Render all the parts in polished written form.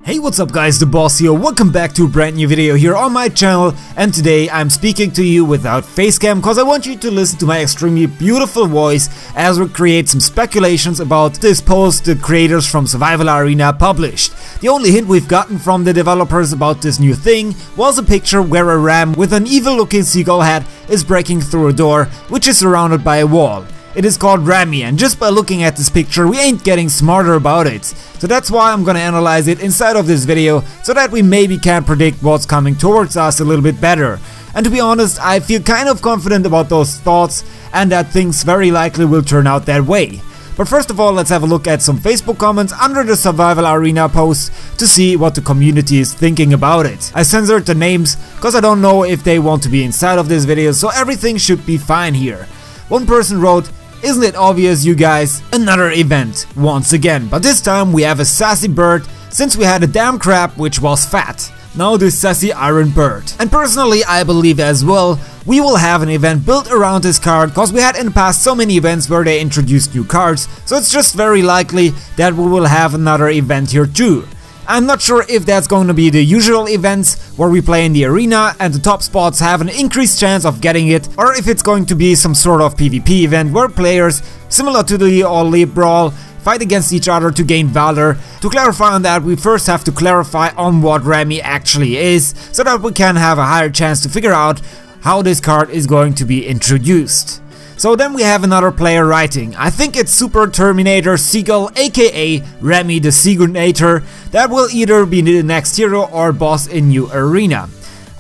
Hey, what's up guys, the boss here. Welcome back to a brand new video here on my channel, and today I'm speaking to you without facecam because I want you to listen to my extremely beautiful voice as we create some speculations about this post the creators from Survival Arena published. The only hint we've gotten from the developers about this new thing was a picture where a ram with an evil looking seagull head is breaking through a door which is surrounded by a wall. It is called Rammy, and just by looking at this picture we ain't getting smarter about it. So that's why I'm gonna analyze it inside of this video, so that we maybe can predict what's coming towards us a little bit better. And to be honest, I feel kind of confident about those thoughts and that things very likely will turn out that way. But first of all, let's have a look at some Facebook comments under the Survival Arena post to see what the community is thinking about it. I censored the names because I don't know if they want to be inside of this video, so everything should be fine here. One person wrote, "Isn't it obvious, you guys? Another event, once again, but this time we have a sassy bird, since we had a damn crab which was fat. Now this sassy iron bird." And personally I believe as well we will have an event built around this card, cause we had in the past so many events where they introduced new cards, so it's just very likely that we will have another event here too. I'm not sure if that's going to be the usual events where we play in the arena and the top spots have an increased chance of getting it, or if it's going to be some sort of PvP event where players, similar to the All Elite Brawl, fight against each other to gain valor. To clarify on that, we first have to clarify on what Rammy actually is, so that we can have a higher chance to figure out how this card is going to be introduced. So then we have another player writing, "I think it's Super Terminator Seagull aka Rammy the Seagullnator that will either be the next hero or boss in new arena."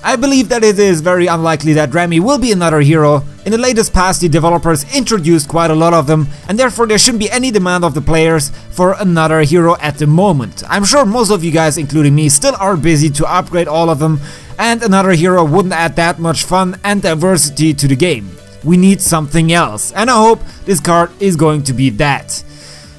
I believe that it is very unlikely that Rammy will be another hero. In the latest past the developers introduced quite a lot of them, and therefore there shouldn't be any demand of the players for another hero at the moment. I'm sure most of you guys, including me, still are busy to upgrade all of them, and another hero wouldn't add that much fun and diversity to the game. We need something else, and I hope this card is going to be that.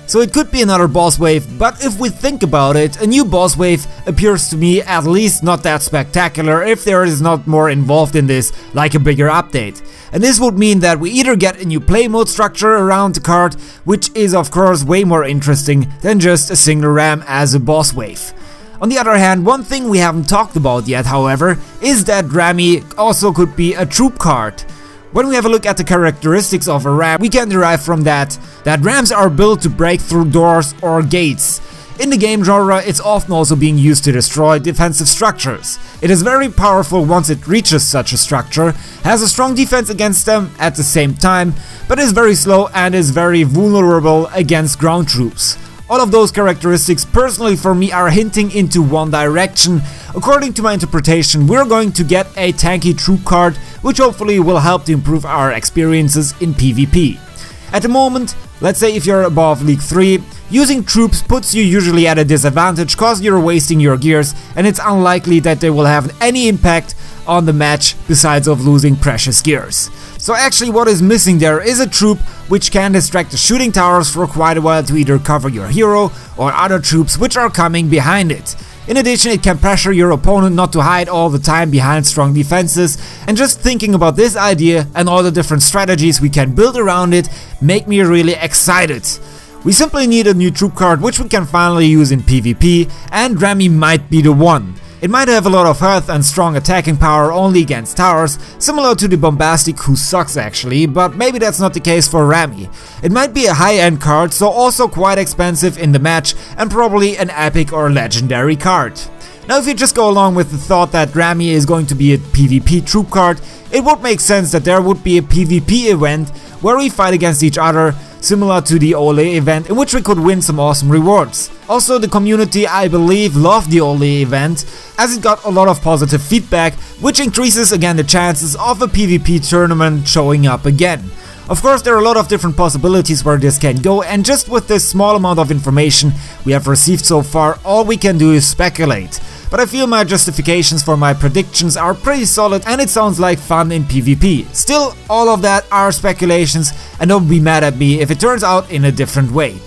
So it could be another boss wave, but if we think about it, a new boss wave appears to me at least not that spectacular if there is not more involved in this, like a bigger update. And this would mean that we either get a new play mode structure around the card, which is of course way more interesting than just a single ram as a boss wave. On the other hand, one thing we haven't talked about yet, however, is that Rammy also could be a troop card. When we have a look at the characteristics of a ram, we can derive from that rams are built to break through doors or gates. In the game genre, it's often also being used to destroy defensive structures. It is very powerful once it reaches such a structure, has a strong defense against them at the same time, but is very slow and is very vulnerable against ground troops. All of those characteristics personally for me are hinting into one direction. According to my interpretation, we're going to get a tanky troop card, which hopefully will help to improve our experiences in PvP. At the moment, let's say if you're above League 3, using troops puts you usually at a disadvantage cause you're wasting your gears and it's unlikely that they will have any impact on the match besides of losing precious gears. So actually what is missing there is a troop which can distract the shooting towers for quite a while to either cover your hero or other troops which are coming behind it. In addition, it can pressure your opponent not to hide all the time behind strong defenses, and just thinking about this idea and all the different strategies we can build around it make me really excited. We simply need a new troop card which we can finally use in PvP, and Rammy might be the one. It might have a lot of health and strong attacking power only against towers, similar to the Bombastic, who sucks actually, but maybe that's not the case for Rammy. It might be a high-end card, so also quite expensive in the match, and probably an epic or legendary card. Now if you just go along with the thought that Rammy is going to be a PvP troop card, it would make sense that there would be a PvP event where we fight against each other, similar to the Ole event, in which we could win some awesome rewards. Also, the community, I believe, loved the Ole event, as it got a lot of positive feedback, which increases again the chances of a PvP tournament showing up again. Of course, there are a lot of different possibilities where this can go, and just with this small amount of information we have received so far, all we can do is speculate. But I feel my justifications for my predictions are pretty solid and it sounds like fun in PvP. Still, all of that are speculations, and don't be mad at me if it turns out in a different way.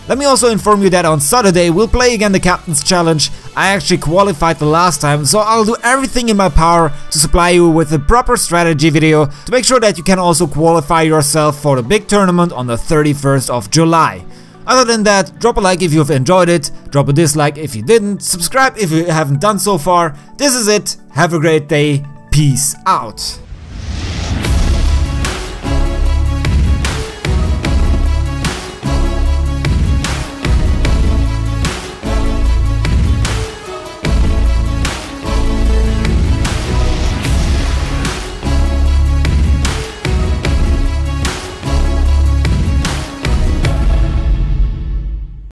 Let me also inform you that on Saturday we'll play again the Captain's Challenge. I actually qualified the last time, so I'll do everything in my power to supply you with a proper strategy video to make sure that you can also qualify yourself for the big tournament on the 31st of July. Other than that, drop a like if you've enjoyed it, drop a dislike if you didn't, subscribe if you haven't done so far. This is it, have a great day, peace out.